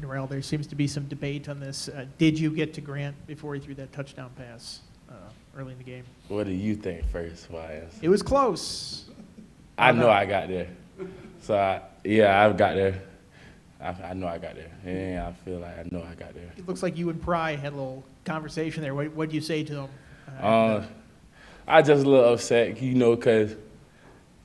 Norell, there seems to be some debate on this. Did you get to Grant before he threw that touchdown pass early in the game? What do you think first? Why? It was close. I know I got there. So, I've got there. I know I got there. Yeah, I feel like I know I got there. It looks like you and Pride had a little conversation there. What did you say to him? I just a little upset, because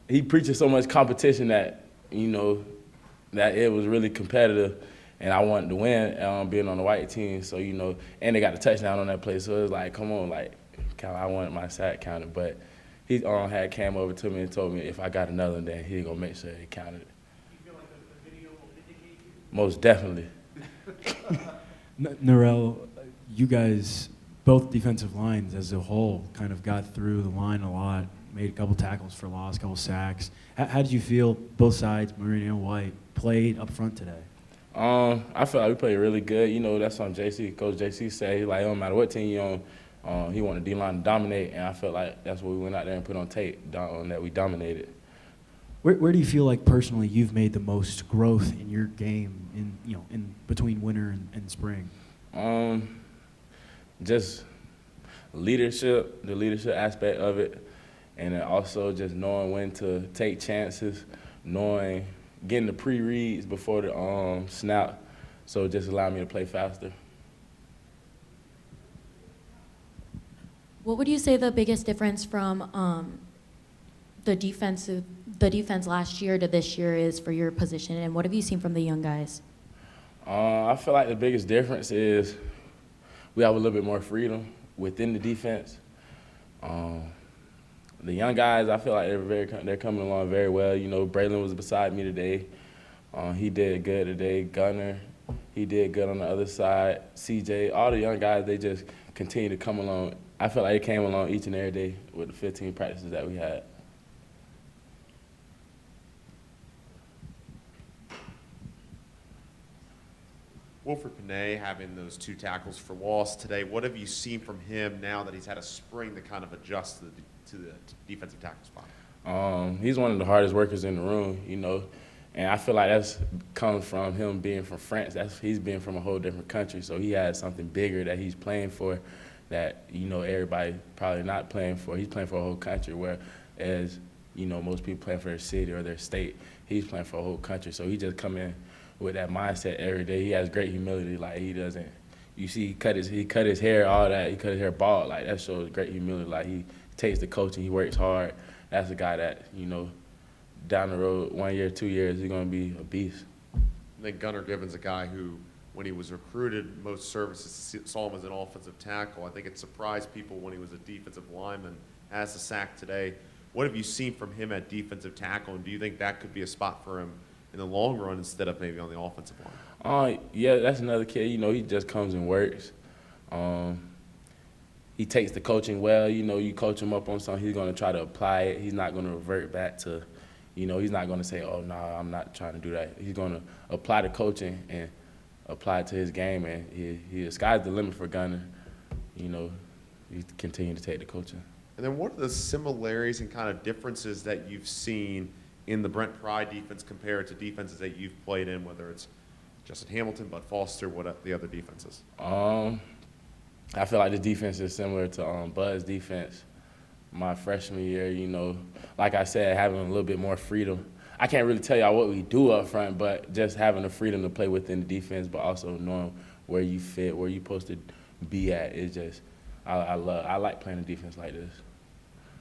he preaches so much competition that, that it was really competitive, and I wanted to win being on the white team. So, and they got the touchdown on that play. So it was like, come on, I wanted my sack counted. But he had Cam over to me and told me if I got another one, then he going to make sure he counted it. You feel like the video will indicate you? Most definitely. Norell, you guys, both defensive lines as a whole, kind of got through the line a lot, made a couple tackles for loss, a couple sacks. How did you feel both sides, Marine and White, played up front today? I feel like we played really good. That's what Coach JC said. He like, it don't matter what team you on, he wanted D-line to dominate, and I felt like that's what we went out there and put on tape, that we dominated. Where do you feel like personally you've made the most growth in your game in between winter and spring? Just leadership, the leadership aspect of it, and then also just knowing when to take chances, getting the pre-reads before the snap, so it just allowed me to play faster. What would you say the biggest difference from the defense last year to this year is for your position, and what have you seen from the young guys? I feel like the biggest difference is we have a little bit more freedom within the defense. The young guys, I feel like they're coming along very well. Braylon was beside me today. He did good today. Gunner, he did good on the other side. CJ, all the young guys, they just continue to come along. I feel like they came along each and every day with the 15 practices that we had. Wilfred Pene having those 2 tackles for loss today, what have you seen from him now that he's had a spring to kind of adjust to the defensive tackle spot? He's one of the hardest workers in the room, and I feel like that's comes from him being from France. He's been from a whole different country, so he has something bigger that he's playing for that, everybody probably not playing for. He's playing for a whole country, whereas, most people playing for their city or their state. He's playing for a whole country, so he just come in with that mindset every day. He has great humility. Like, he doesn't, you see, he cut his hair, all that. He cut his hair bald. Like, that shows great humility. Like, he takes the coaching. He works hard. That's a guy that, down the road, 1 year, 2 years, he's going to be a beast. I think Gunnar Gibbons, a guy who, when he was recruited, most services saw him as an offensive tackle. I think it surprised people when he was a defensive lineman, has a sack today. What have you seen from him at defensive tackle, and do you think that could be a spot for him in the long run instead of maybe on the offensive line? Yeah, that's another kid. He just comes and works. He takes the coaching well. You coach him up on something, he's going to try to apply it. He's not going to revert back to, he's not going to say, oh, no, I'm not trying to do that. He's going to apply the coaching and apply it to his game, and the sky's the limit for Gunner. He continue to take the coaching. And then what are the similarities and kind of differences that you've seen in the Brent Pride defense compared to defenses that you've played in, whether it's Justin Hamilton, Bud Foster, what the other defenses? I feel like the defense is similar to Bud's defense. My freshman year, like I said, having a little bit more freedom. I can't really tell y'all what we do up front, but just having the freedom to play within the defense, but also knowing where you fit, where you're supposed to be at, is just I like playing a defense like this.